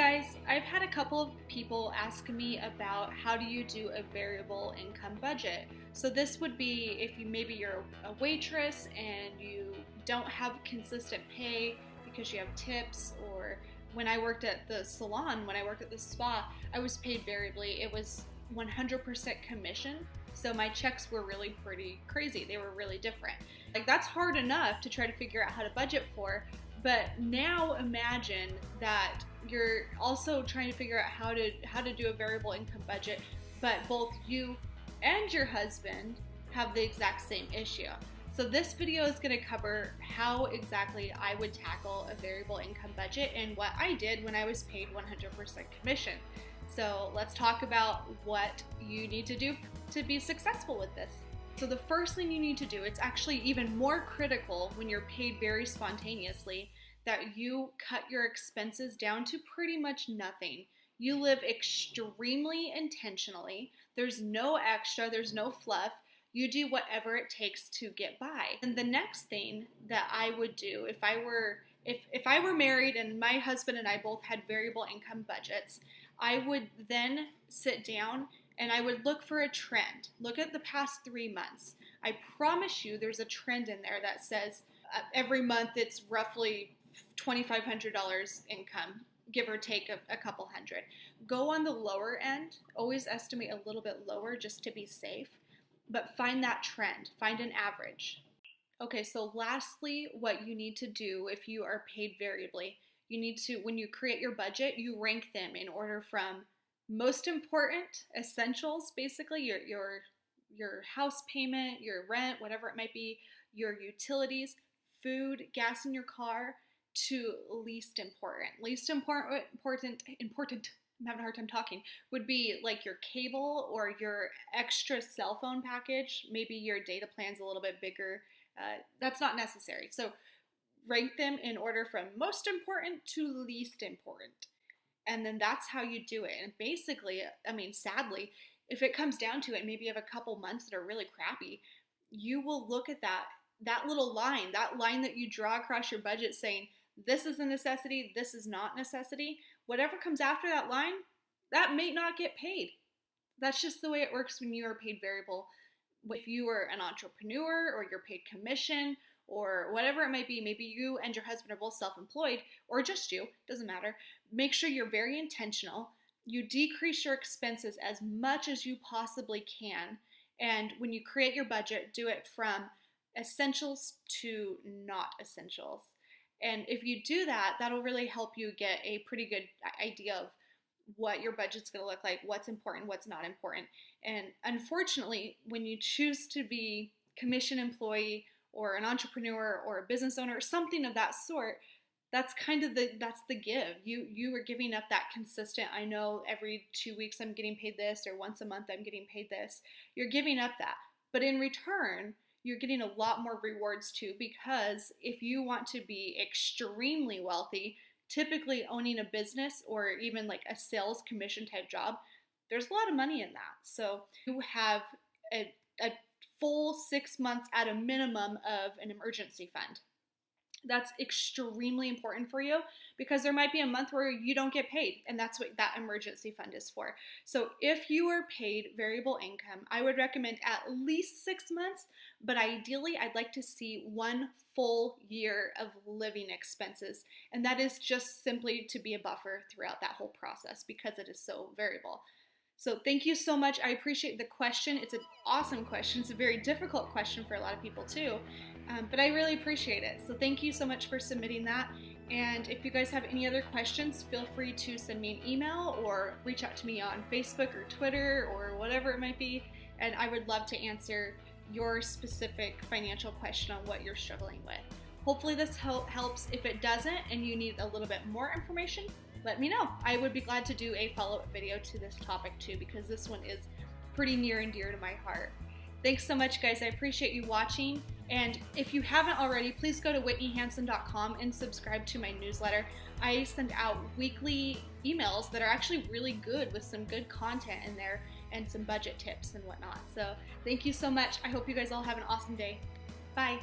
guys, I've had a couple of people ask me about how do you do a variable income budget. So this would be if you're a waitress and you don't have consistent pay because you have tips, or when I worked at the salon, when I worked at the spa, I was paid variably. It was 100% commission. So my checks were really pretty crazy. They were really different. Like, that's hard enough to try to figure out how to budget for. But now imagine that you're also trying to figure out how to do a variable income budget, but both you and your husband have the exact same issue. So this video is going to cover how exactly I would tackle a variable income budget and what I did when I was paid 100% commission. So let's talk about what you need to do to be successful with this. So the first thing you need to do, it's actually even more critical when you're paid very spontaneously, that you cut your expenses down to pretty much nothing. You live extremely intentionally. There's no extra, there's no fluff. You do whatever it takes to get by. And the next thing that I would do if I were married and my husband and I both had variable income budgets, I would then sit down and I would look for a trend. Look at the past 3 months. I promise you there's a trend in there that says every month it's roughly $2,500 income, give or take a couple hundred. Go on the lower end. Always estimate a little bit lower just to be safe, but find that trend. Find an average. Okay, so lastly, what you need to do if you are paid variably, you need to, when you create your budget, you rank them in order from most important, essentials, basically your house payment, your rent, whatever it might be, your utilities, food, gas in your car, to least important. Least important, I'm having a hard time talking, would be like your cable or your extra cell phone package. Maybe your data plan's a little bit bigger. That's not necessary. So rank them in order from most important to least important. And then that's how you do it. And basically, sadly, if it comes down to it, maybe you have a couple months that are really crappy, you will look at that little line, that line that you draw across your budget saying, this is a necessity, this is not necessity. Whatever comes after that line, that may not get paid. That's just the way it works when you are paid variable. If you are an entrepreneur or you're paid commission or whatever it might be, maybe you and your husband are both self-employed, or just you, doesn't matter. Make sure you're very intentional. You decrease your expenses as much as you possibly can. And when you create your budget, do it from essentials to not essentials. And if you do that, that'll really help you get a pretty good idea of what your budget's going to look like, what's important, what's not important. And unfortunately, when you choose to be commission employee or an entrepreneur or a business owner or something of that sort, that's kind of that's the give. You are giving up that consistent, I know every 2 weeks I'm getting paid this, or once a month I'm getting paid this. You're giving up that. But in return, you're getting a lot more rewards too, because if you want to be extremely wealthy, typically owning a business or even like a sales commission type job, there's a lot of money in that. So you have a full 6 months at a minimum of an emergency fund. That's extremely important for you, because there might be a month where you don't get paid, and that's what that emergency fund is for. So if you are paid variable income, I would recommend at least 6 months, but ideally I'd like to see 1 full year of living expenses, and that is just simply to be a buffer throughout that whole process because it is so variable. So thank you so much. I appreciate the question. It's an awesome question. It's a very difficult question for a lot of people too, but I really appreciate it. So thank you so much for submitting that. And if you guys have any other questions, feel free to send me an email or reach out to me on Facebook or Twitter or whatever it might be. And I would love to answer your specific financial question on what you're struggling with. Hopefully this helps. If it doesn't and you need a little bit more information, let me know. I would be glad to do a follow-up video to this topic too, because this one is pretty near and dear to my heart. Thanks so much, guys. I appreciate you watching. And if you haven't already, please go to whitneyhansen.com and subscribe to my newsletter. I send out weekly emails that are actually really good with some good content in there and some budget tips and whatnot. So thank you so much. I hope you guys all have an awesome day. Bye.